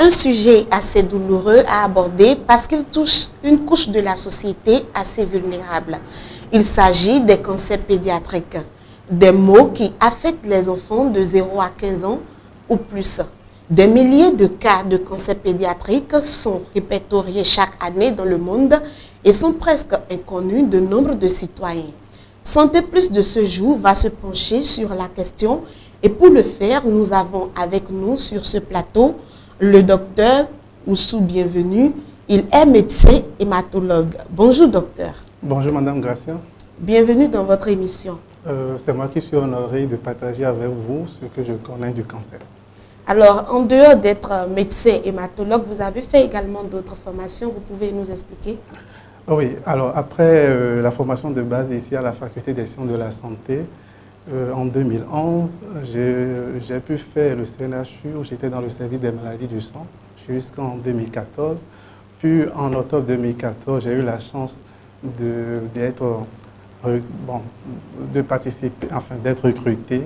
Un sujet assez douloureux à aborder parce qu'il touche une couche de la société assez vulnérable. Il s'agit des cancers pédiatriques, des maux qui affectent les enfants de 0 à 15 ans ou plus. Des milliers de cas de cancer pédiatrique sont répertoriés chaque année dans le monde et sont presque inconnus de nombre de citoyens. Santé Plus de ce jour va se pencher sur la question et pour le faire, nous avons avec nous sur ce plateau le docteur Oussou Bienvenu. Il est médecin hématologue. Bonjour docteur. Bonjour madame Gracia. Bienvenue dans votre émission. C'est moi qui suis honoré de partager avec vous ce que je connais du cancer. Alors, en dehors d'être médecin hématologue, vous avez fait également d'autres formations. Vous pouvez nous expliquer? Oui, alors après la formation de base ici à la Faculté des sciences de la santé, en 2011, j'ai pu faire le CNHU où j'étais dans le service des maladies du sang jusqu'en 2014. Puis en octobre 2014, j'ai eu la chance d'être recruté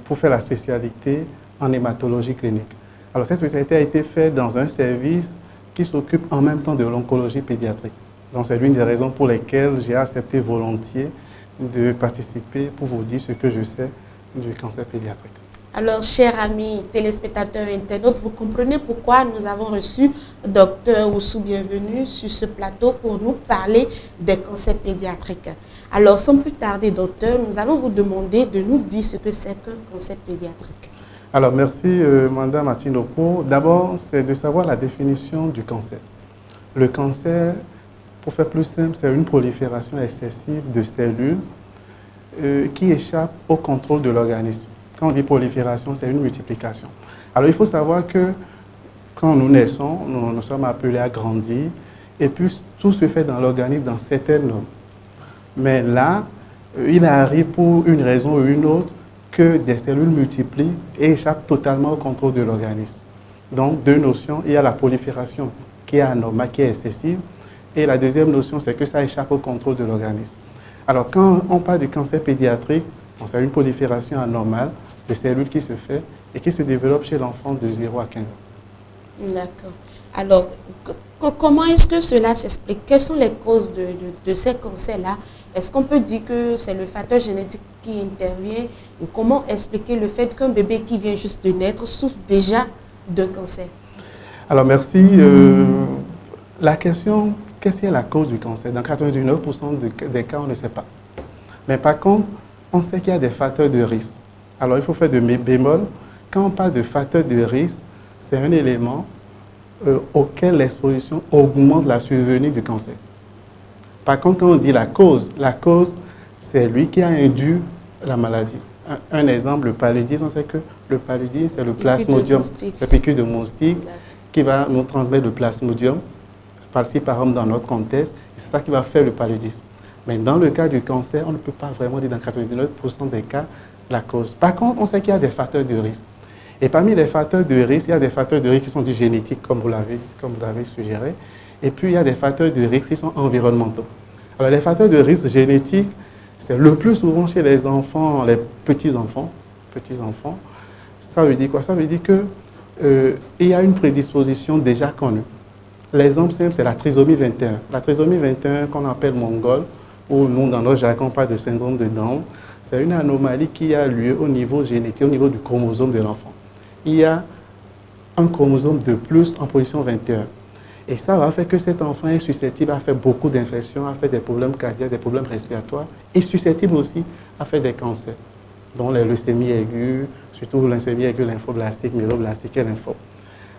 pour faire la spécialité en hématologie clinique. Alors cette spécialité a été faite dans un service qui s'occupe en même temps de l'oncologie pédiatrique. Donc c'est l'une des raisons pour lesquelles j'ai accepté volontiers de participer pour vous dire ce que je sais du cancer pédiatrique. Alors, chers amis téléspectateurs internautes, vous comprenez pourquoi nous avons reçu Dr Oussou Bienvenu sur ce plateau pour nous parler des cancers pédiatriques. Alors, sans plus tarder, docteur, nous allons vous demander de nous dire ce que c'est qu'un cancer pédiatrique. Alors, merci, madame Atinoko. D'abord, c'est de savoir la définition du cancer. Le cancer, pour faire plus simple, c'est une prolifération excessive de cellules qui échappent au contrôle de l'organisme. Quand on dit prolifération, c'est une multiplication. Alors, il faut savoir que quand nous naissons, nous sommes appelés à grandir et puis tout se fait dans l'organisme dans certaines normes. Mais là, il arrive pour une raison ou une autre que des cellules multiplient et échappent totalement au contrôle de l'organisme. Donc, deux notions. Il y a la prolifération qui est anormale, qui est excessive. Et la deuxième notion, c'est que ça échappe au contrôle de l'organisme. Alors, quand on parle du cancer pédiatrique, c'est une prolifération anormale de cellules qui se fait et qui se développe chez l'enfant de 0 à 15 ans. D'accord. Alors, comment est-ce que cela s'explique? Quelles sont les causes de ces cancers-là? Est-ce qu'on peut dire que c'est le facteur génétique qui intervient? Ou comment expliquer le fait qu'un bébé qui vient juste de naître souffre déjà d'un cancer? Alors, merci. La question, qu'est-ce qui est la cause du cancer? Dans 99% des cas, on ne sait pas. Mais par contre, on sait qu'il y a des facteurs de risque. Alors, il faut faire de bémol. Quand on parle de facteurs de risque, c'est un élément auquel l'exposition augmente la survenue du cancer. Par contre, quand on dit la cause, c'est lui qui a induit la maladie. Un exemple, le paludisme, on sait que le paludisme, c'est le plasmodium, c'est piqûre de moustique qui va nous transmettre le plasmodium, par-ci par-là dans notre contexte, et c'est ça qui va faire le paludisme. Mais dans le cas du cancer, on ne peut pas vraiment dire dans 99% des cas la cause. Par contre, on sait qu'il y a des facteurs de risque. Et parmi les facteurs de risque, il y a des facteurs de risque qui sont dits génétiques, comme vous l'avez suggéré. Et puis, il y a des facteurs de risque qui sont environnementaux. Alors, les facteurs de risque génétiques, c'est le plus souvent chez les enfants, les petits-enfants. Ça veut dire quoi? Ça veut dire qu'il y a une prédisposition déjà connue. L'exemple simple, c'est la trisomie 21. La trisomie 21, qu'on appelle mongole, ou nous, dans notre jargon, on parle de syndrome de Down, c'est une anomalie qui a lieu au niveau génétique, au niveau du chromosome de l'enfant. Il y a un chromosome de plus en position 21. Et ça va faire que cet enfant est susceptible à faire beaucoup d'infections, à faire des problèmes cardiaques, des problèmes respiratoires, et susceptible aussi à faire des cancers, dont les leucémies aiguës, surtout la leucémie aiguë, lymphoblastique, myéloblastique et lympho.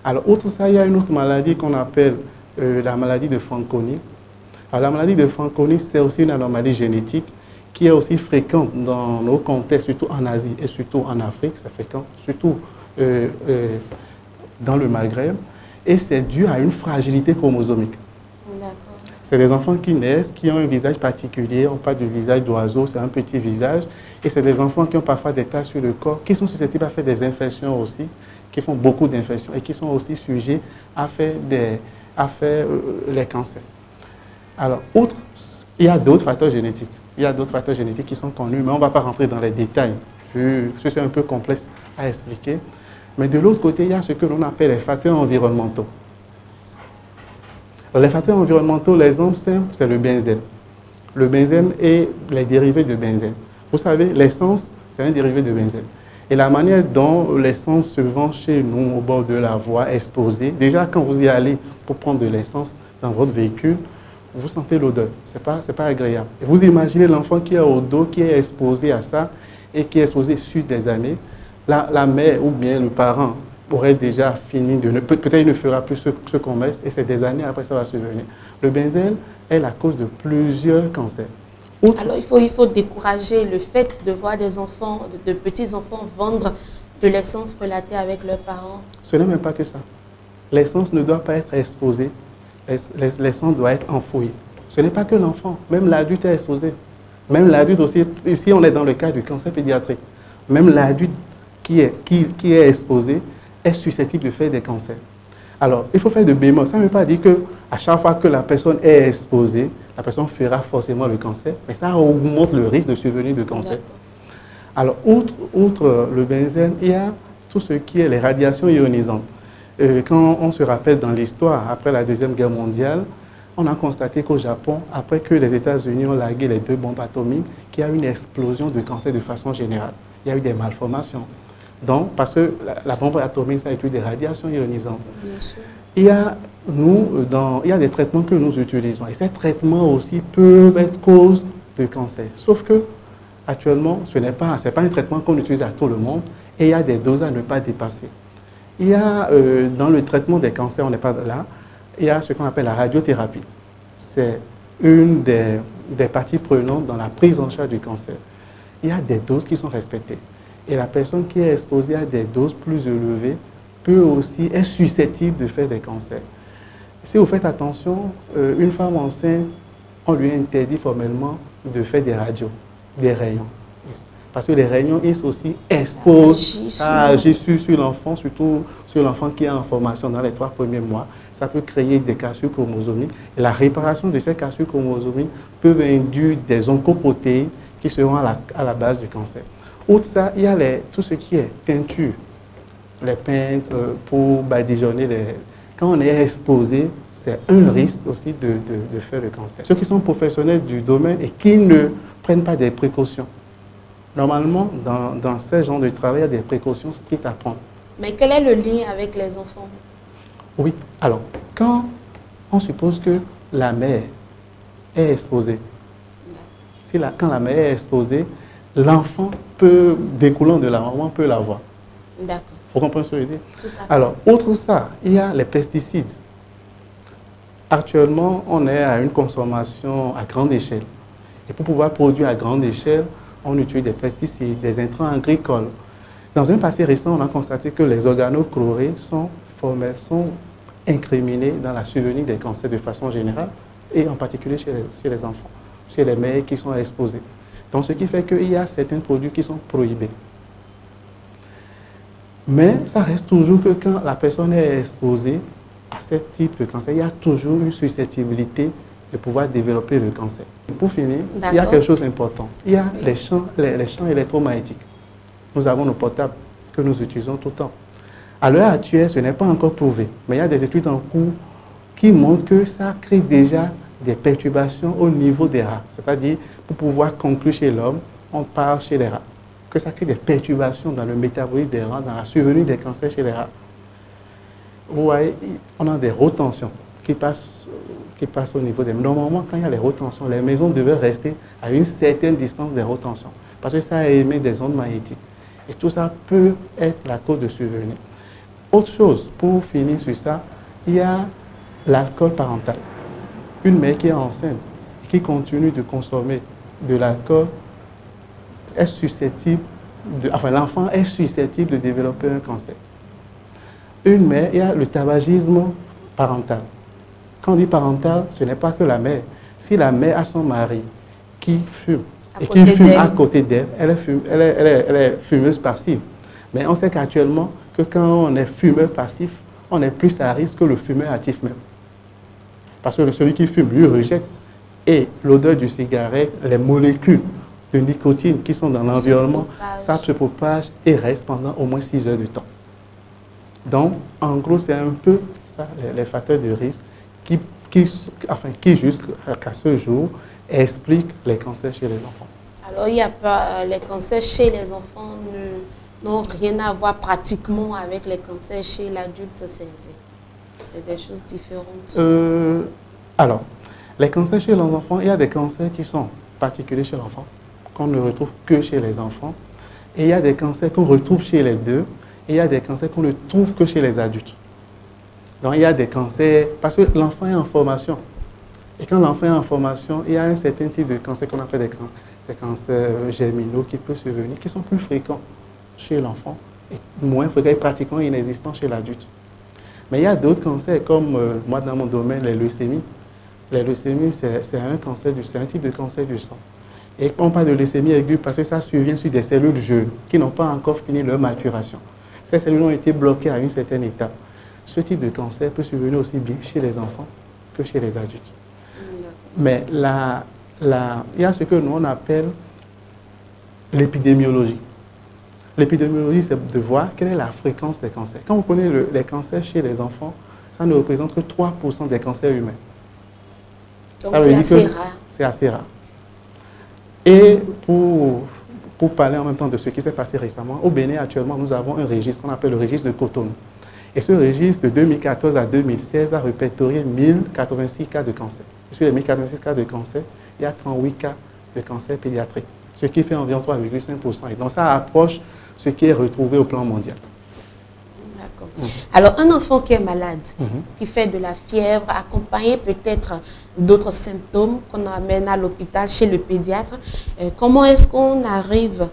Alors, outre ça, il y a une autre maladie qu'on appelle la maladie de Fanconi. Alors, la maladie de Fanconi, c'est aussi une anomalie génétique qui est aussi fréquente dans nos contextes, surtout en Asie et surtout en Afrique, c'est fréquent, surtout dans le Maghreb, et c'est dû à une fragilité chromosomique. C'est des enfants qui naissent, qui ont un visage particulier, on parle du visage d'oiseau, c'est un petit visage, et c'est des enfants qui ont parfois des taches sur le corps, qui sont susceptibles à faire des infections aussi, qui font beaucoup d'infections et qui sont aussi sujets à faire les cancers. Alors, il y a d'autres facteurs génétiques. Il y a d'autres facteurs génétiques qui sont connus, mais on ne va pas rentrer dans les détails, vu que c'est un peu complexe à expliquer. Mais de l'autre côté, il y a ce que l'on appelle les facteurs environnementaux. Alors, les facteurs environnementaux, l'exemple simple, c'est le benzène. Le benzène et les dérivés de benzène. Vous savez, l'essence, c'est un dérivé de benzène. Et la manière dont l'essence se vend chez nous au bord de la voie exposée, déjà quand vous y allez pour prendre de l'essence dans votre véhicule, vous sentez l'odeur. Ce n'est pas agréable. Et vous imaginez l'enfant qui est au dos, qui est exposé à ça et qui est exposé sur des années. La mère ou bien le parent aurait déjà fini de... Peut-être il ne fera plus ce commerce et c'est des années après ça va survenir. Le benzène est la cause de plusieurs cancers. Alors il faut décourager le fait de voir des enfants, de petits enfants vendre de l'essence relatée avec leurs parents. Ce n'est même pas que ça. L'essence ne doit pas être exposée. L'essence doit être enfouie. Ce n'est pas que l'enfant, même l'adulte est exposé. Même l'adulte aussi, ici on est dans le cas du cancer pédiatrique. Même l'adulte qui est exposé est susceptible de faire des cancers. Alors, il faut faire de bémol. Ça ne veut pas dire qu'à chaque fois que la personne est exposée, la personne fera forcément le cancer, mais ça augmente le risque de survenue de cancer. Alors, outre le benzène, il y a tout ce qui est les radiations ionisantes. Quand on se rappelle dans l'histoire, après la Deuxième Guerre mondiale, on a constaté qu'au Japon, après que les États-Unis ont largué les 2 bombes atomiques, qu'il y a eu une explosion de cancer de façon générale. Il y a eu des malformations. Donc, parce que la bombe atomique, ça utilise des radiations ionisantes. Bien sûr. Il y a des traitements que nous utilisons. Et ces traitements aussi peuvent être cause de cancer. Sauf que, actuellement, ce n'est pas un traitement qu'on utilise à tout le monde. Et il y a des doses à ne pas dépasser. Il y a, dans le traitement des cancers, on n'est pas là, il y a ce qu'on appelle la radiothérapie. C'est une des parties prenantes dans la prise en charge du cancer. Il y a des doses qui sont respectées. Et la personne qui est exposée à des doses plus élevées peut aussi être susceptible de faire des cancers. Si vous faites attention, une femme enceinte, on lui interdit formellement de faire des radios, des rayons. Parce que les rayons, ils aussi exposent, ça agit sur l'enfant, surtout sur l'enfant qui est en formation dans les 3 premiers mois. Ça peut créer des cassures chromosomiques. Et la réparation de ces cassures chromosomiques peut induire des oncoprotéines qui seront à la base du cancer. Outre ça, il y a tout ce qui est teinture, les peintes pour badigeonner. Quand on est exposé, c'est un risque aussi de faire le cancer. Ceux qui sont professionnels du domaine et qui ne prennent pas des précautions. Normalement, dans ce genre de travail, il y a des précautions strictes à prendre. Mais quel est le lien avec les enfants? Oui, alors, quand on suppose que la mère est exposée, quand la mère est exposée, l'enfant découlant de la maman peut l'avoir. D'accord. Vous comprenez ce que je veux dire? Tout à fait. Alors, outre ça, il y a les pesticides. Actuellement, on est à une consommation à grande échelle. Et pour pouvoir produire à grande échelle, on utilise des pesticides, des intrants agricoles. Dans un passé récent, on a constaté que les organochlorés sont incriminés dans la survenue des cancers de façon générale, et en particulier chez les enfants, chez les mères qui sont exposées. Donc, ce qui fait qu'il y a certains produits qui sont prohibés. Mais ça reste toujours que quand la personne est exposée à ce type de cancer, il y a toujours une susceptibilité de pouvoir développer le cancer. Pour finir, il y a quelque chose d'important. Il y a les champs électromagnétiques. Nous avons nos portables que nous utilisons tout le temps. À l'heure actuelle, ce n'est pas encore prouvé, mais il y a des études en cours qui montrent que ça crée déjà des perturbations au niveau des rats. C'est-à-dire, pour pouvoir conclure chez l'homme, on part chez les rats. Que ça crée des perturbations dans le métabolisme des rats, dans la survenue des cancers chez les rats. Vous voyez, on a des retentions qui passent au niveau des... Normalement, quand il y a les retentions, les maisons devaient rester à une certaine distance des retentions, parce que ça émet des ondes magnétiques. Et tout ça peut être la cause de survenue. Autre chose, pour finir sur ça, il y a l'alcool parental. Une mère qui est enceinte et qui continue de consommer de l'alcool est susceptible, l'enfant est susceptible de développer un cancer. Une mère, il y a le tabagisme parental. Quand on dit parental, ce n'est pas que la mère. Si la mère a son mari qui fume et qui fume à côté d'elle, elle est fumeuse passive. Mais on sait qu'actuellement, que quand on est fumeur passif, on est plus à risque que le fumeur actif même. Parce que celui qui fume, lui, rejette. Et l'odeur du cigarette, les molécules de nicotine qui sont dans l'environnement, ça se propage et reste pendant au moins 6 heures de temps. Donc, en gros, c'est un peu ça, les facteurs de risque qui jusqu'à ce jour, expliquent les cancers chez les enfants. Alors, il n'y a pas, les cancers chez les enfants n'ont rien à voir pratiquement avec les cancers chez l'adulte, c'est des choses différentes. Alors, les cancers chez les enfants, il y a des cancers qui sont particuliers chez l'enfant, qu'on ne retrouve que chez les enfants, et il y a des cancers qu'on retrouve chez les deux, et il y a des cancers qu'on ne trouve que chez les adultes. Donc, il y a des cancers, parce que l'enfant est en formation. Et quand l'enfant est en formation, il y a un certain type de cancer qu'on appelle des cancers germinaux qui peuvent survenir, qui sont plus fréquents chez l'enfant et moins fréquents et pratiquement inexistants chez l'adulte. Mais il y a d'autres cancers, comme moi dans mon domaine, les leucémies. Les leucémies, c'est un type de cancer du sang. Et on parle de leucémie aiguë parce que ça survient sur des cellules jeunes qui n'ont pas encore fini leur maturation. Ces cellules ont été bloquées à une certaine étape. Ce type de cancer peut survenir aussi bien chez les enfants que chez les adultes. Mais il y a ce que nous on appelle l'épidémiologie. L'épidémiologie, c'est de voir quelle est la fréquence des cancers. Quand vous prenez les cancers chez les enfants, ça ne représente que 3% des cancers humains. Donc c'est assez rare. C'est assez rare. Et pour parler en même temps de ce qui s'est passé récemment, au Bénin actuellement, nous avons un registre qu'on appelle le registre de Cotonou. Et ce registre de 2014 à 2016 a répertorié 1086 cas de cancer. Et sur les 1086 cas de cancer, il y a 38 cas de cancer pédiatrique, ce qui fait environ 3,5%. Et donc ça approche ce qui est retrouvé au plan mondial. D'accord. Alors un enfant qui est malade, qui fait de la fièvre, accompagné peut-être d'autres symptômes qu'on amène à l'hôpital chez le pédiatre, comment est-ce qu'on arrive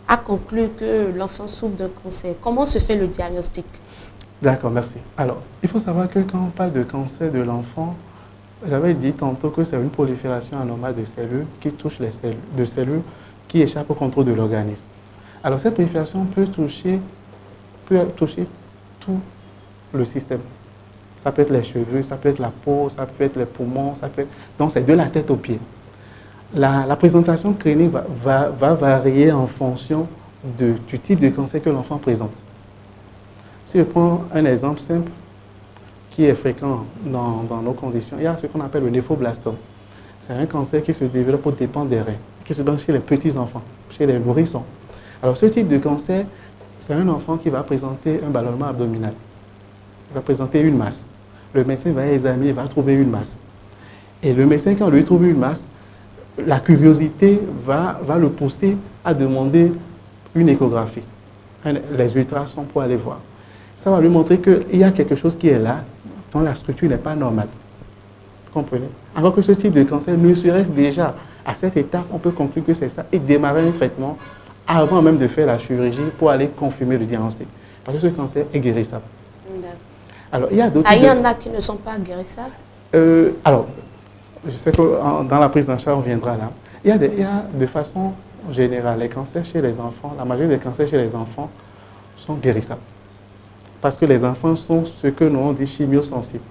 à conclure que l'enfant souffre d'un cancer? Comment se fait le diagnostic? D'accord, merci. Alors, il faut savoir que quand on parle de cancer de l'enfant, j'avais dit tantôt que c'est une prolifération anormale de cellules qui touche les cellules qui échappent au contrôle de l'organisme. Alors, cette prolifération peut toucher tout le système. Ça peut être les cheveux, ça peut être la peau, ça peut être les poumons, ça peut être... Donc, c'est de la tête aux pieds. La présentation clinique va varier en fonction du type de cancer que l'enfant présente. Si je prends un exemple simple qui est fréquent dans nos conditions, il y a ce qu'on appelle le néphroblastome. C'est un cancer qui se développe aux dépens des reins, qui se donne chez les petits-enfants, chez les nourrissons. Alors ce type de cancer, c'est un enfant qui va présenter un ballonnement abdominal. Il va présenter une masse. Le médecin va examiner, il va trouver une masse. Et le médecin, quand lui trouve une masse, la curiosité va le pousser à demander une échographie, les ultrasons pour aller voir. Ça va lui montrer qu'il y a quelque chose qui est là, dont la structure n'est pas normale. Vous comprenez? Alors que ce type de cancer, ne serait-ce déjà à cette étape, on peut conclure que c'est ça et démarrer un traitement avant même de faire la chirurgie pour aller confirmer le diagnostic. Parce que ce cancer est guérissable. Alors, il y a d'autres... il y en a qui ne sont pas guérissables? Alors, je sais que dans la prise en charge, on viendra là. Il y a de façon générale, les cancers chez les enfants, la majorité des cancers chez les enfants sont guérissables. Parce que les enfants sont ce que nous on dit chimiosensibles.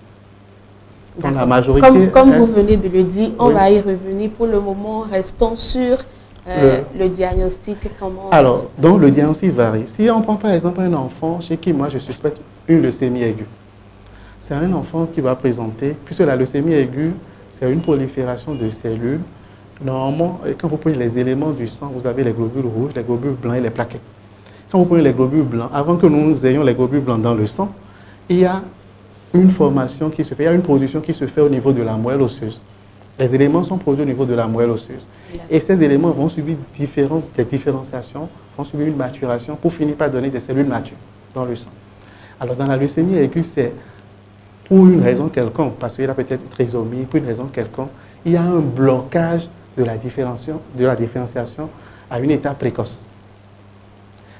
Donc la majorité... Comme vous venez de le dire, on va y revenir. Pour le moment, restons sur le diagnostic. Alors, donc le diagnostic varie. Si on prend par exemple un enfant chez qui moi je suspecte une leucémie aiguë, c'est un enfant qui va présenter, puisque la leucémie aiguë, c'est une prolifération de cellules. Normalement, quand vous prenez les éléments du sang, vous avez les globules rouges, les globules blancs et les plaquettes. Quand vous prenez les globules blancs, avant que nous ayons les globules blancs dans le sang, il y a une formation qui se fait, il y a une production qui se fait au niveau de la moelle osseuse. Les éléments sont produits au niveau de la moelle osseuse. Et ces éléments vont subir des différenciations, vont subir une maturation pour finir par donner des cellules matures dans le sang. Alors dans la leucémie aiguë, c'est pour une raison quelconque, parce qu'il y a peut-être une trisomie, pour une raison quelconque, il y a un blocage de la différenciation à une étape précoce.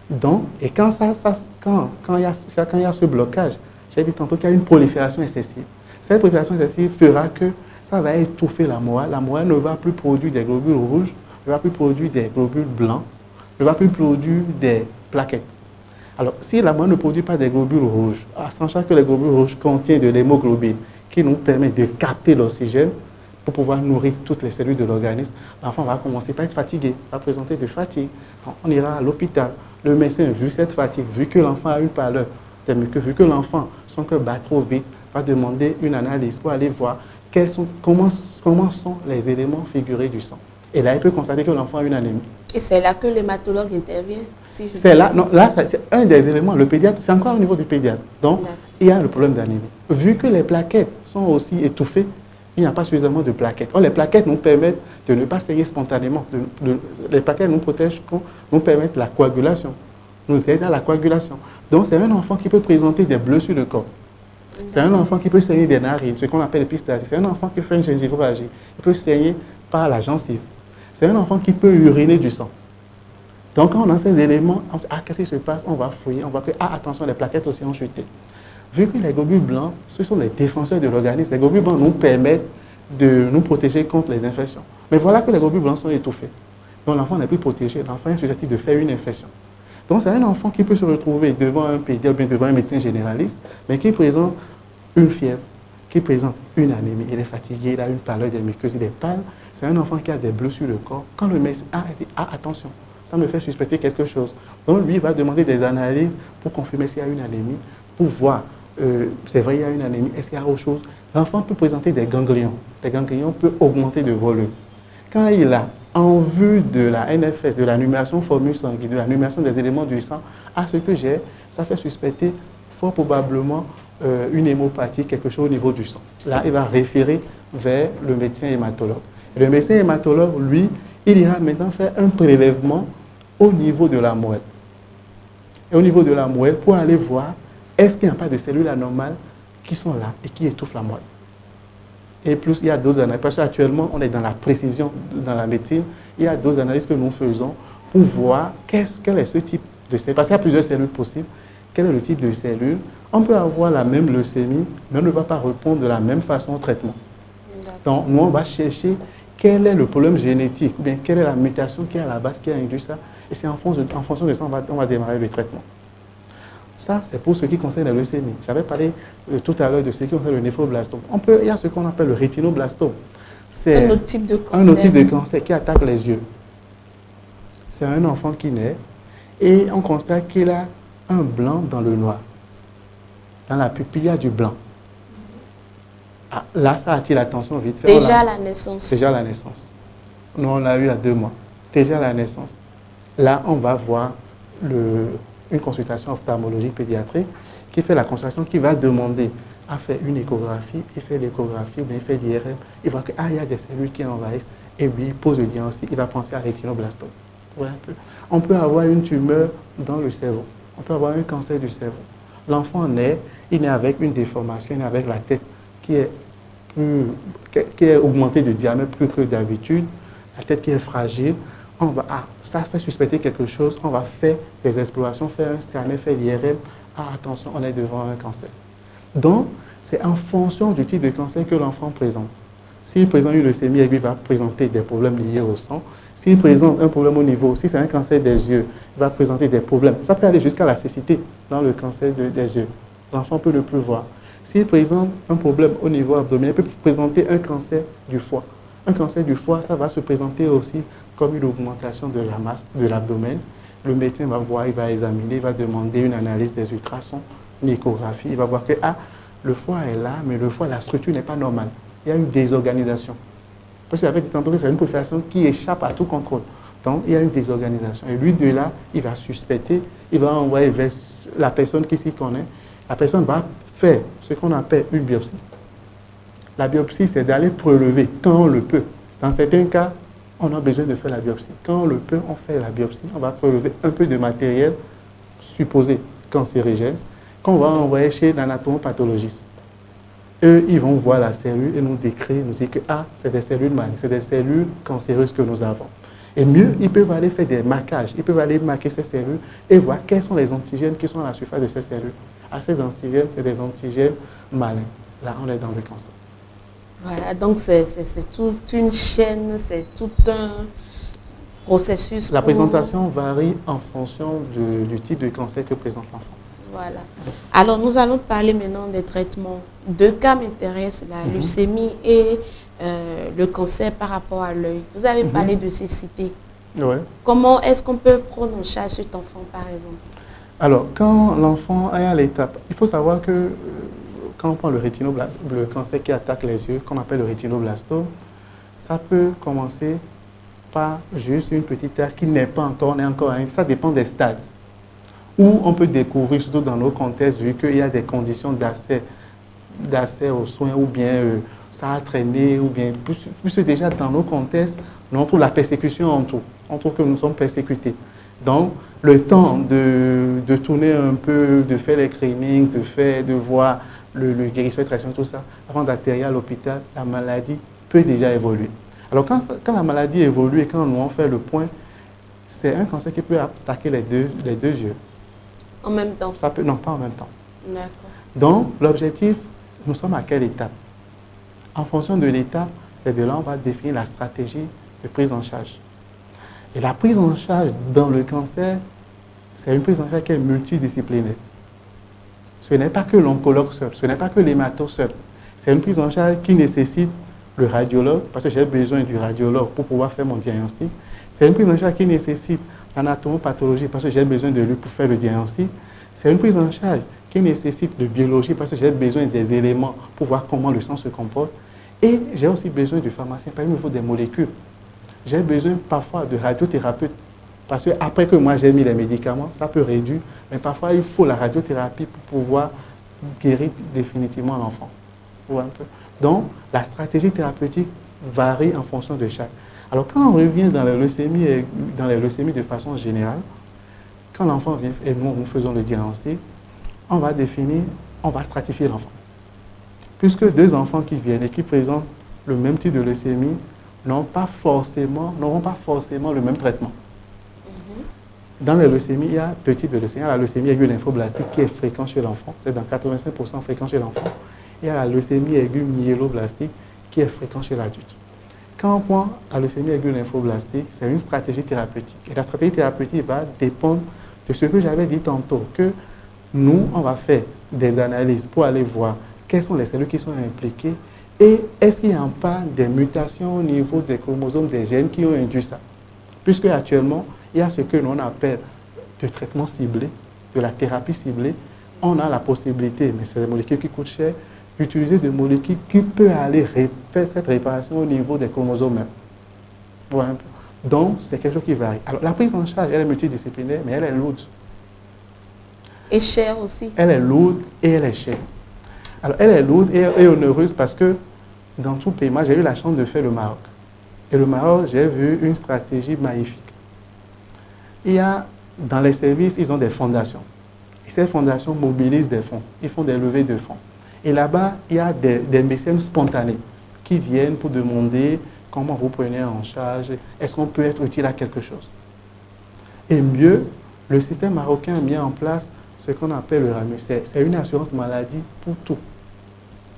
Donc, et quand il y a ce blocage, j'ai dit tantôt qu'il y a une prolifération excessive. Cette prolifération excessive fera que ça va étouffer la moelle. La moelle ne va plus produire des globules rouges, ne va plus produire des globules blancs, ne va plus produire des plaquettes. Alors, si la moelle ne produit pas des globules rouges, sachant que les globules rouges contiennent de l'hémoglobine qui nous permet de capter l'oxygène pour pouvoir nourrir toutes les cellules de l'organisme, l'enfant va commencer par être fatigué, va présenter de fatigue. Donc, on ira à l'hôpital. Le médecin, vu cette fatigue, vu que l'enfant a une pâleur des muqueuses. Vu que l'enfant, son cœur bat trop vite, va demander une analyse pour aller voir comment sont les éléments figurés du sang. Et là, il peut constater que l'enfant a une anémie. Et c'est là que l'hématologue intervient. Si c'est là, non, là c'est un des éléments. Le pédiatre, c'est encore au niveau du pédiatre. Donc, il y a le problème d'anémie. Vu que les plaquettes sont aussi étouffées, il n'y a pas suffisamment de plaquettes. Or, les plaquettes nous permettent de ne pas saigner spontanément. Les plaquettes nous protègent, nous permettent la coagulation, nous aident à la coagulation. Donc, c'est un enfant qui peut présenter des bleus sur le corps. C'est un enfant qui peut saigner des narines, ce qu'on appelle l'épistasie. C'est un enfant qui fait une gingivopagie. Il peut saigner par la gencive. C'est un enfant qui peut uriner du sang. Donc, quand on a ces éléments, on se dit, qu'est-ce qui se passe? On va fouiller, on voit que, attention, les plaquettes aussi ont chuté. Vu que les globules blancs, ce sont les défenseurs de l'organisme, les globules blancs nous permettent de nous protéger contre les infections. Mais voilà que les globules blancs sont étouffés. Donc, l'enfant n'est plus protégé. L'enfant est susceptible de faire une infection. Donc, c'est un enfant qui peut se retrouver devant un pédiatre, bien devant un médecin généraliste, mais qui présente une fièvre, qui présente une anémie. Il est fatigué, il a une pâleur des muqueuses, il est pâle. C'est un enfant qui a des bleus sur le corps. Quand le médecin dit, attention, ça me fait suspecter quelque chose. Donc, lui, il va demander des analyses pour confirmer s'il y a une anémie, pour voir, c'est vrai, il y a une anémie, est-ce qu'il y a autre chose? L'enfant peut présenter des ganglions. Les ganglions peuvent augmenter de volume. Quand il a, en vue de la NFS, de la numération formule sanguine, de la numération des éléments du sang, ce que j'ai, ça fait suspecter fort probablement une hémopathie, quelque chose au niveau du sang. Là, il va référer vers le médecin hématologue. Et le médecin hématologue, lui, il ira maintenant faire un prélèvement au niveau de la moelle. Et au niveau de la moelle, pour aller voir, est-ce qu'il n'y a pas de cellules anormales qui sont là et qui étouffent la moelle. Et plus, il y a d'autres analyses. Parce qu'actuellement, on est dans la précision dans la médecine. Il y a d'autres analyses que nous faisons pour voir quel est ce type de cellule. Parce qu'il y a plusieurs cellules possibles. Quel est le type de cellule? On peut avoir la même leucémie, mais on ne va pas répondre de la même façon au traitement. Donc, nous, on va chercher quel est le problème génétique, ou bien quelle est la mutation qui est à la base, qui a induit ça. Et c'est en fonction de ça, on va démarrer le traitement. Ça, c'est pour ce qui concerne la leucémie. J'avais parlé tout à l'heure de ce qui concerne le néphroblastome. Il y a ce qu'on appelle le rétinoblastome. C'est un autre type de cancer. Un autre type de cancer qui attaque les yeux. C'est un enfant qui naît et on constate qu'il a un blanc dans le noir. Dans la pupille, il y a du blanc. Là, ça attire l'attention vite fait. Déjà à la naissance. Déjà à la naissance. Nous, on l'a eu à 2 mois. Déjà à la naissance. Là, on va voir une consultation ophtalmologique pédiatrique qui fait la consultation, qui va demander à faire une échographie. Il fait l'échographie ou bien il fait l'IRM. Il voit qu'il y a des cellules qui envahissent et lui, il pose le diagnostic. Il va penser à rétinoblastome. On peut avoir une tumeur dans le cerveau. On peut avoir un cancer du cerveau. L'enfant naît, il naît avec une déformation, il naît avec la tête qui est augmentée de diamètre plus que d'habitude, la tête qui est fragile. Ça fait suspecter quelque chose, on va faire des explorations, faire un scanner, faire l'IRM. Attention, on est devant un cancer. Donc, c'est en fonction du type de cancer que l'enfant présente. S'il présente une leucémie, il va présenter des problèmes liés au sang. S'il présente un problème au niveau, si c'est un cancer des yeux, il va présenter des problèmes. Ça peut aller jusqu'à la cécité dans le cancer des yeux. L'enfant peut ne plus voir. S'il présente un problème au niveau abdominal, il peut présenter un cancer du foie. Un cancer du foie, ça va se présenter aussi comme une augmentation de la masse de l'abdomen. Le médecin va voir, il va examiner, il va demander une analyse des ultrasons, une échographie. Il va voir que le foie est là, mais le foie, la structure n'est pas normale. Il y a une désorganisation. Parce qu'avec tantôt, c'est une prolifération qui échappe à tout contrôle. Donc, il y a une désorganisation. Et lui, de là, il va suspecter, il va envoyer vers la personne qui s'y connaît. La personne va faire ce qu'on appelle une biopsie. La biopsie, c'est d'aller prélever quand on le peut. Dans certains cas, on a besoin de faire la biopsie. Quand on le peut, on fait la biopsie. On va prélever un peu de matériel supposé cancérigène qu'on va envoyer chez l'anatomopathologiste. Eux, ils vont voir la cellule et nous décrire, nous dire que c'est des cellules malignes, c'est des cellules cancéreuses que nous avons. Et mieux, ils peuvent aller faire des marquages, ils peuvent aller marquer ces cellules et voir quels sont les antigènes qui sont à la surface de ces cellules. Ces antigènes, c'est des antigènes malins. Là, on est dans le cancer. Voilà, donc c'est toute une chaîne, c'est tout un processus. La présentation varie en fonction du type de cancer que présente l'enfant. Voilà. Alors, nous allons parler maintenant des traitements. 2 cas m'intéressent, la leucémie et le cancer par rapport à l'œil. Vous avez parlé de cécité. Ouais. Comment est-ce qu'on peut prendre en charge cet enfant, par exemple? Alors, quand l'enfant est à l'étape, il faut savoir que quand on prend le cancer qui attaque les yeux, qu'on appelle le rétinoblastome, ça peut commencer par juste une petite tache qui n'est pas encore, ça dépend des stades. Où on peut découvrir, surtout dans nos contextes, vu qu'il y a des conditions d'accès aux soins, ou bien ça a traîné, ou bien plus déjà dans nos contextes, on trouve la persécution en tout. On trouve que nous sommes persécutés. Donc, le temps de tourner un peu, de faire les screenings, de voir le guérisseur, traitement, tout ça, avant d'atterrir à l'hôpital, la maladie peut déjà évoluer. Alors, quand la maladie évolue et quand nous on fait le point, c'est un cancer qui peut attaquer les deux yeux. En même temps? Non, pas en même temps. D'accord. Donc, l'objectif, nous sommes à quelle étape? En fonction de l'étape, c'est de là on va définir la stratégie de prise en charge. Et la prise en charge dans le cancer, c'est une prise en charge qui est multidisciplinaire. Ce n'est pas que l'oncologue seul, ce n'est pas que l'hémato seul. C'est une prise en charge qui nécessite le radiologue, parce que j'ai besoin du radiologue pour pouvoir faire mon diagnostic. C'est une prise en charge qui nécessite l'anatomopathologie, parce que j'ai besoin de lui pour faire le diagnostic. C'est une prise en charge qui nécessite de biologie, parce que j'ai besoin des éléments pour voir comment le sang se comporte. Et j'ai aussi besoin du pharmacien, par exemple, il faut des molécules. J'ai besoin parfois de radiothérapeute, parce qu'après que moi j'ai mis les médicaments, ça peut réduire, mais parfois il faut la radiothérapie pour pouvoir guérir définitivement l'enfant. Donc, la stratégie thérapeutique varie en fonction de chaque. Alors, quand on revient dans les leucémies de façon générale, quand l'enfant vient et nous faisons le diagnostic, on va stratifier l'enfant. Puisque deux enfants qui viennent et qui présentent le même type de leucémie n'auront pas forcément le même traitement. Dans les leucémies, il y a deux types de leucémies. Il y a la leucémie aiguë lymphoblastique qui est fréquente chez l'enfant, c'est dans 85% fréquent chez l'enfant. Il y a la leucémie aiguë myéloblastique qui est fréquente chez l'adulte. Quand on prend la leucémie aiguë lymphoblastique, c'est une stratégie thérapeutique. Et la stratégie thérapeutique va dépendre de ce que j'avais dit tantôt, que nous, on va faire des analyses pour aller voir quelles sont les cellules qui sont impliquées et est-ce qu'il n'y a pas des mutations au niveau des chromosomes des gènes qui ont induit ça. Puisque actuellement, il y a ce que l'on appelle de traitement ciblé, de la thérapie ciblée. On a la possibilité, mais c'est des molécules qui coûtent cher, d'utiliser des molécules qui peuvent aller faire cette réparation au niveau des chromosomes même. Voilà. Donc, c'est quelque chose qui varie. Alors, la prise en charge, elle est multidisciplinaire, mais elle est lourde. Et chère aussi. Elle est lourde et elle est chère. Alors, elle est lourde et onéreuse parce que dans tout pays, moi, j'ai eu la chance de faire le Maroc. Et le Maroc, j'ai vu une stratégie magnifique. Il y a, dans les services, ils ont des fondations. Et ces fondations mobilisent des fonds. Ils font des levées de fonds. Et là-bas, il y a des mécènes spontanés qui viennent pour demander comment vous prenez en charge, est-ce qu'on peut être utile à quelque chose. Et mieux, le système marocain a mis en place ce qu'on appelle le RAMU. C'est une assurance maladie pour tout.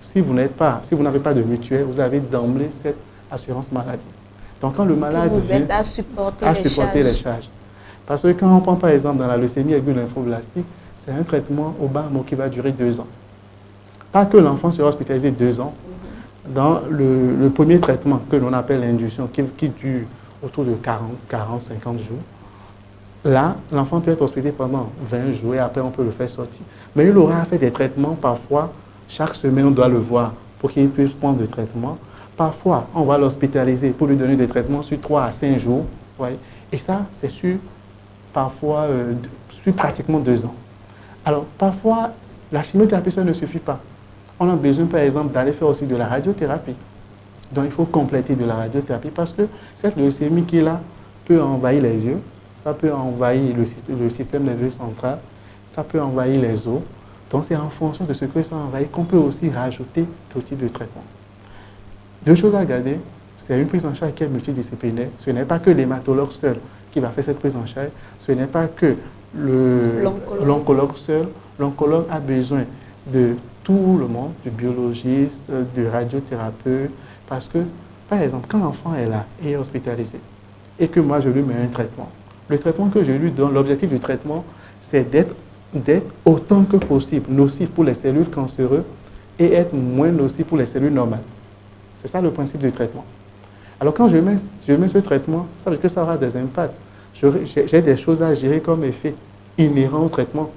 Si vous n'avez pas de mutuelle, vous avez d'emblée cette assurance maladie. Donc quand le malade vous aide à supporter les charges. Parce que quand on prend par exemple dans la leucémie aiguë lymphoblastique, c'est un traitement au bas mot qui va durer 2 ans. Pas que l'enfant sera hospitalisé 2 ans. Dans le premier traitement que l'on appelle l'induction, qui dure autour de 40-50 jours, là, l'enfant peut être hospitalisé pendant 20 jours et après on peut le faire sortir. Mais il aura fait des traitements parfois, chaque semaine on doit le voir pour qu'il puisse prendre le traitement. Parfois, on va l'hospitaliser pour lui donner des traitements sur 3 à 5 jours. Ouais. Et ça, c'est sur pratiquement 2 ans. Alors, parfois, la chimiothérapie, ça ne suffit pas. On a besoin, par exemple, d'aller faire aussi de la radiothérapie. Donc, il faut compléter de la radiothérapie parce que cette leucémie qui est là peut envahir les yeux, ça peut envahir le système nerveux central, ça peut envahir les os. Donc, c'est en fonction de ce que ça envahit qu'on peut aussi rajouter d'autres types de traitements. 2 choses à garder, c'est une prise en charge qui est multidisciplinaire. Ce n'est pas que l'hématologue seul qui va faire cette prise en charge, ce n'est pas que l'oncologue seul. L'oncologue a besoin de tout le monde, de biologistes, de radiothérapeutes, parce que, par exemple, quand l'enfant est là et est hospitalisé, et que moi je lui mets un traitement, le traitement que je lui donne, l'objectif du traitement, c'est d'être autant que possible nocif pour les cellules cancéreuses et être moins nocif pour les cellules normales. C'est ça le principe du traitement. Alors quand je mets ce traitement, ça veut dire que ça aura des impacts. J'ai des choses à gérer comme effet. inhérents au traitement.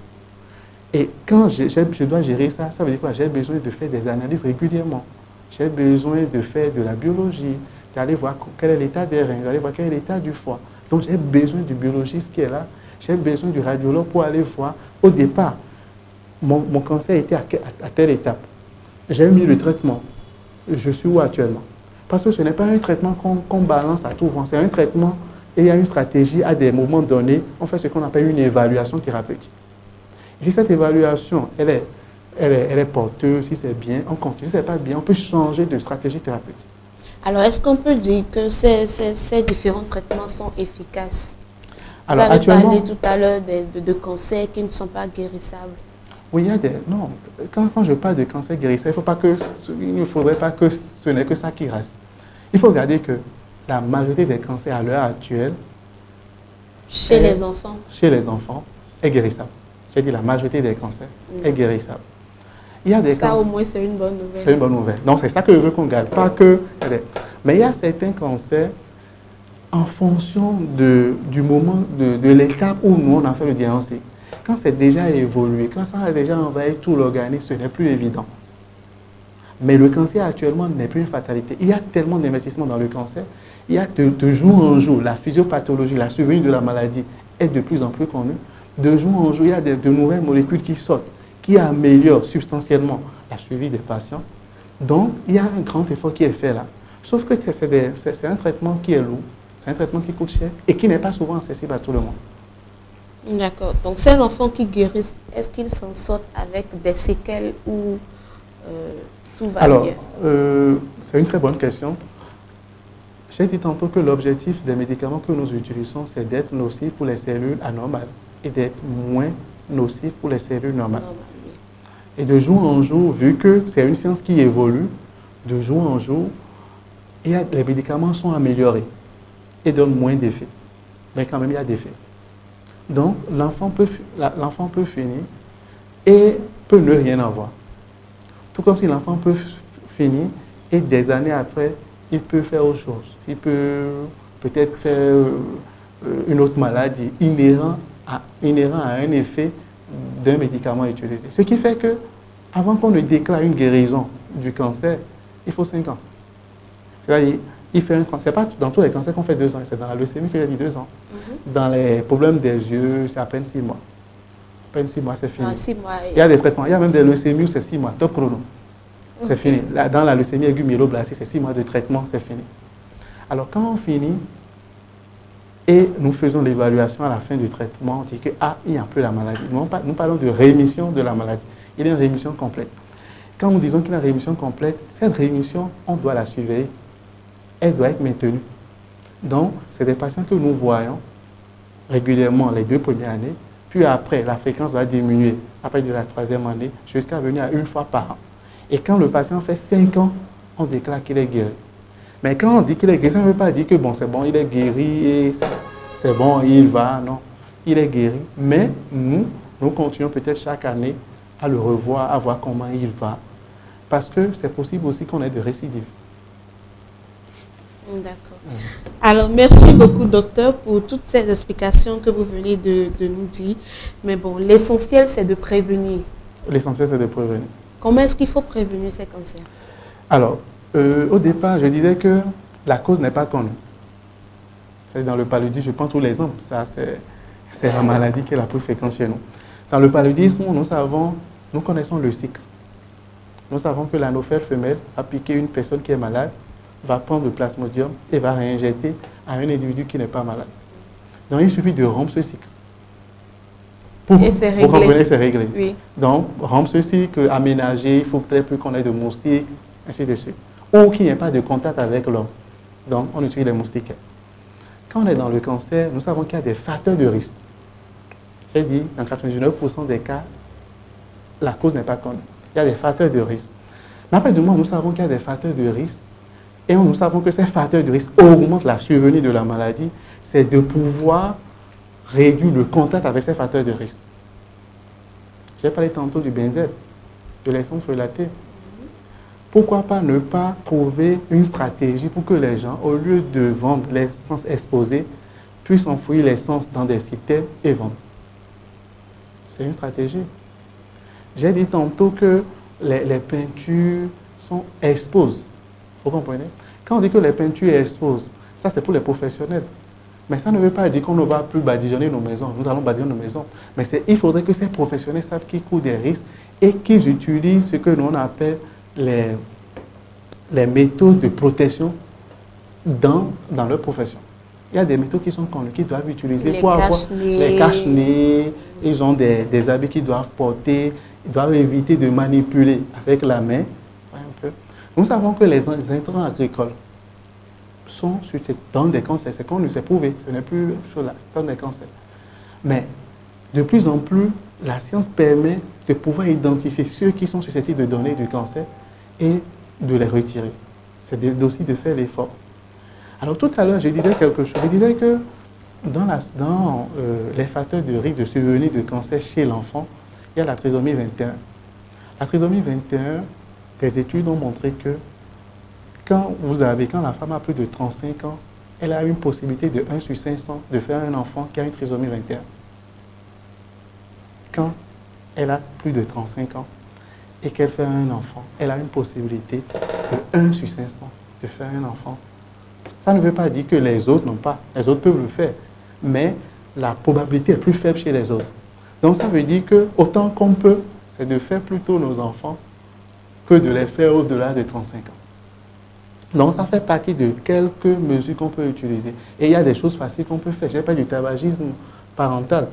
Et quand je dois gérer ça, ça veut dire quoi? J'ai besoin de faire des analyses régulièrement. J'ai besoin de faire de la biologie, d'aller voir quel est l'état des reins, d'aller voir quel est l'état du foie. Donc j'ai besoin du biologiste qui est là, j'ai besoin du radiologue pour aller voir. Au départ, mon cancer était à telle étape. J'ai mis le traitement. Je suis où actuellement? Parce que ce n'est pas un traitement qu'on balance à tout vent, c'est un traitement et il y a une stratégie à des moments donnés. On fait ce qu'on appelle une évaluation thérapeutique. Et si cette évaluation, elle est porteuse, si c'est bien, on continue. Si ce n'est pas bien, on peut changer de stratégie thérapeutique. Alors, est-ce qu'on peut dire que ces différents traitements sont efficaces? Vous Alors, avez parlé tout à l'heure de cancers qui ne sont pas guérissables. Oui, il y a des... Non, quand je parle de cancer guérissable, il ne faudrait pas que ce n'est que ça qui reste. Il faut regarder que la majorité des cancers à l'heure actuelle... Chez les enfants. Chez les enfants, est guérissable. J'ai dit la majorité des cancers est guérissable. Il y a des ça, au moins, c'est une bonne nouvelle. C'est une bonne nouvelle. Donc, c'est ça que je veux qu'on garde. Pas que... Mais il y a certains cancers, en fonction du moment, de l'étape où nous, on a fait le diagnostic. Quand c'est déjà évolué, quand ça a déjà envahi tout l'organisme, ce n'est plus évident. Mais le cancer actuellement n'est plus une fatalité. Il y a tellement d'investissements dans le cancer. Il y a de jour en jour, la physiopathologie, la survenue de la maladie est de plus en plus connue. De jour en jour, il y a de nouvelles molécules qui sortent, qui améliorent substantiellement la suivi des patients. Donc, il y a un grand effort qui est fait là. Sauf que c'est un traitement qui est lourd, c'est un traitement qui coûte cher et qui n'est pas souvent accessible à tout le monde. D'accord. Donc, ces enfants qui guérissent, est-ce qu'ils s'en sortent avec des séquelles ou tout va bien? C'est une très bonne question. J'ai dit tantôt que l'objectif des médicaments que nous utilisons, c'est d'être nocifs pour les cellules anormales et d'être moins nocifs pour les cellules normales. Et de jour en jour, vu que c'est une science qui évolue, de jour en jour, les médicaments sont améliorés et donnent moins d'effets. Mais quand même, il y a des effets. Donc, l'enfant peut finir et peut ne rien avoir. Tout comme si l'enfant peut finir et des années après, il peut faire autre chose. Il peut peut-être faire une autre maladie inhérent à un effet d'un médicament utilisé. Ce qui fait que, avant qu'on ne déclare une guérison du cancer, il faut 5 ans. C'est-à-dire, c'est pas dans tous les cancers qu'on fait 2 ans, c'est dans la leucémie que j'ai dit 2 ans. Dans les problèmes des yeux, c'est à peine 6 mois. À peine 6 mois, c'est fini. 6 mois, il y a des traitements, il y a même des leucémies où c'est 6 mois, top chrono. C'est fini. Dans la leucémie aiguë myéloblastique, c'est 6 mois de traitement, c'est fini. Alors, quand on finit et nous faisons l'évaluation à la fin du traitement, on dit que, il n'y a plus la maladie. Nous parlons de rémission de la maladie. Il y a une rémission complète. Quand nous disons qu'il y a une rémission complète, cette rémission, on doit la surveiller. Elle doit être maintenue. Donc, c'est des patients que nous voyons régulièrement les 2 premières années, puis après, la fréquence va diminuer, après de la 3e année, jusqu'à venir à 1 fois par an. Et quand le patient fait 5 ans, on déclare qu'il est guéri. Mais quand on dit qu'il est guéri, ça ne veut pas dire que bon, c'est bon, il est guéri et c'est bon, il va. Non, il est guéri. Mais nous continuons peut-être chaque année à le revoir, à voir comment il va. Parce que c'est possible aussi qu'on ait de récidives. D'accord. Alors, merci beaucoup, docteur, pour toutes ces explications que vous venez de nous dire. Mais bon, l'essentiel, c'est de prévenir. L'essentiel, c'est de prévenir. Comment est-ce qu'il faut prévenir ces cancers? Alors, au départ, je disais que la cause n'est pas connue. C'est dans le paludisme, je prends tous les exemples. Ça, c'est la maladie qui est la plus fréquente chez nous. Dans le paludisme, nous connaissons le cycle. Nous savons que l'anophèle femelle a piqué une personne qui est malade, va prendre le plasmodium et va réinjecter à un individu qui n'est pas malade. Donc, il suffit de rompre ce cycle. Et c'est réglé. Pour comprenez, c'est réglé. Oui. Donc, rompre ce cycle, aménager, il faut peut-être plus qu'on ait de moustiques, ainsi de suite. Ou qu'il n'y ait pas de contact avec l'homme. Donc, on utilise les moustiquaires. Quand on est dans le cancer, nous savons qu'il y a des facteurs de risque. J'ai dit, dans 99% des cas, la cause n'est pas connue. Il y a des facteurs de risque. Mais après, du moment, nous savons qu'il y a des facteurs de risque, et nous savons que ces facteurs de risque augmentent la survenue de la maladie, c'est de pouvoir réduire le contact avec ces facteurs de risque. J'ai parlé tantôt du benzène, de l'essence relatée. Pourquoi pas ne pas trouver une stratégie pour que les gens, au lieu de vendre l'essence exposée, puissent enfouir l'essence dans des citernes et vendre. C'est une stratégie. J'ai dit tantôt que les peintures exposent. Vous comprenez? Quand on dit que les peintures exposent, ça c'est pour les professionnels. Mais ça ne veut pas dire qu'on ne va plus badigeonner nos maisons. Nous allons badigeonner nos maisons. Mais il faudrait que ces professionnels savent qu'ils courent des risques et qu'ils utilisent ce que nous appelle les méthodes de protection dans leur profession. Il y a des méthodes qui sont connues, qu'ils doivent utiliser pour avoir les cache-nez. Ils ont des habits qu'ils doivent porter. Ils doivent éviter de manipuler avec la main. Nous savons que les intrants agricoles sont dans des cancers. C'est qu'on nous a prouvé. Ce n'est plus dans des cancers. Mais de plus en plus, la science permet de pouvoir identifier ceux qui sont susceptibles de donner du cancer et de les retirer. C'est aussi de faire l'effort. Alors tout à l'heure, je disais quelque chose. Je disais que dans les facteurs de risque de survenue de cancer chez l'enfant, il y a la trisomie 21. La trisomie 21, des études ont montré que quand la femme a plus de 35 ans, elle a une possibilité de 1 sur 500 de faire un enfant qui a une trisomie 21. Quand elle a plus de 35 ans et qu'elle fait un enfant, elle a une possibilité de 1 sur 500 de faire un enfant. Ça ne veut pas dire que les autres n'ont pas. Les autres peuvent le faire. Mais la probabilité est plus faible chez les autres. Donc ça veut dire que autant qu'on peut, c'est de faire plutôt nos enfants que de les faire au-delà de 35 ans. Donc ça fait partie de quelques mesures qu'on peut utiliser. Et il y a des choses faciles qu'on peut faire. Je n'ai pas du tabagisme parental.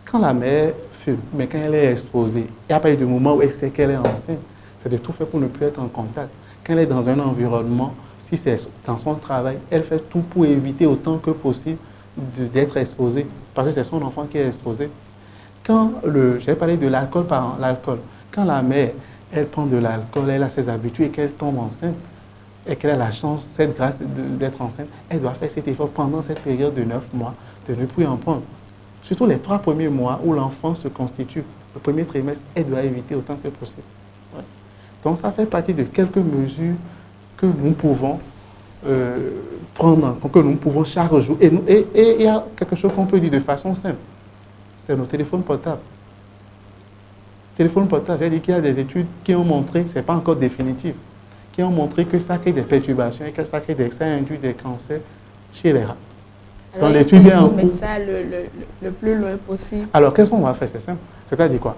Quand la mère fume, mais quand elle est exposée, il n'y a pas eu de moment où elle sait qu'elle est enceinte. C'est de tout faire pour ne plus être en contact. Quand elle est dans un environnement, si c'est dans son travail, elle fait tout pour éviter autant que possible d'être exposée. Parce que c'est son enfant qui est exposé. Quand j'ai parlé de l'alcool par l'alcool. Quand la mère, elle prend de l'alcool, elle a ses habitudes et qu'elle tombe enceinte, et qu'elle a la chance, cette grâce d'être enceinte, elle doit faire cet effort pendant cette période de 9 mois de ne plus en prendre. Surtout les 3 premiers mois où l'enfant se constitue, le premier trimestre, elle doit éviter autant que possible. Ouais. Donc ça fait partie de quelques mesures que nous pouvons prendre, que nous pouvons chaque jour. Et il y a quelque chose qu'on peut dire de façon simple. C'est nos téléphones portables. Téléphone portable, j'ai dit qu'il y a des études qui ont montré, ce n'est pas encore définitif, qui ont montré que ça crée des perturbations et que ça induit des cancers chez les rats. Alors, il faut mettre ça le plus loin possible. Alors, qu'est-ce qu'on va faire? C'est simple. C'est-à-dire quoi?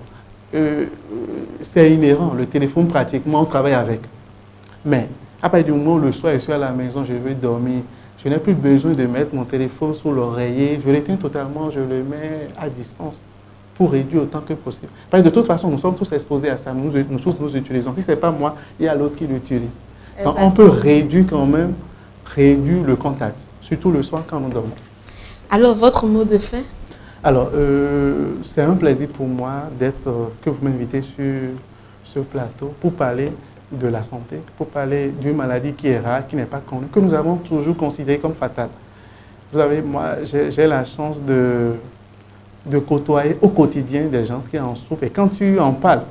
C'est inhérent. Le téléphone, pratiquement, on travaille avec. Mais, à partir du moment où le soir, je suis à la maison, je veux dormir, je n'ai plus besoin de mettre mon téléphone sous l'oreiller. Je l'éteins totalement, je le mets à distance pour réduire autant que possible. Parce que de toute façon, nous sommes tous exposés à ça. Nous utilisons. Si ce n'est pas moi, il y a l'autre qui l'utilise. Donc, on peut réduire quand même, réduire le contact. Surtout le soir quand nous dormons. Alors, votre mot de fin? Alors, c'est un plaisir pour moi que vous m'invitez sur ce plateau pour parler de la santé, pour parler d'une maladie qui est rare, qui n'est pas connue, que nous avons toujours considérée comme fatale. Vous savez, moi, j'ai la chance de côtoyer au quotidien des gens qui en souffrent. Et quand tu en parles,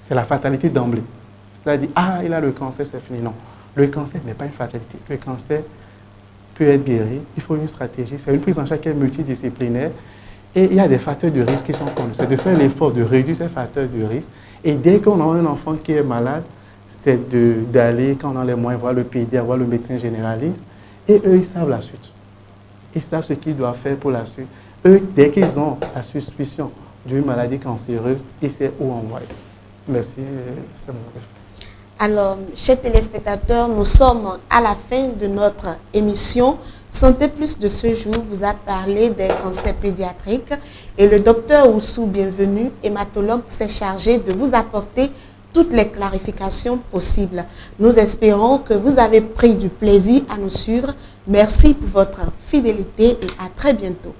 c'est la fatalité d'emblée. C'est-à-dire, ah, il a le cancer, c'est fini. Non, le cancer n'est pas une fatalité. Le cancer peut être guéri, il faut une stratégie, c'est une prise en charge qui est multidisciplinaire et il y a des facteurs de risque qui sont connus. C'est de faire l'effort de réduire ces facteurs de risque et dès qu'on a un enfant qui est malade, c'est d'aller, quand on a les moyens, voir le pédiatre, voir le médecin généraliste et eux, ils savent la suite. Ils savent ce qu'ils doivent faire pour la suite. Eux, dès qu'ils ont la suspicion d'une maladie cancéreuse, ils savent où envoyer. Merci, c'est mon rêve. Alors, chers téléspectateurs, nous sommes à la fin de notre émission. Santé Plus de ce jour vous a parlé des cancers pédiatriques et le docteur Oussou Bienvenu, hématologue, s'est chargé de vous apporter toutes les clarifications possibles. Nous espérons que vous avez pris du plaisir à nous suivre. Merci pour votre fidélité et à très bientôt.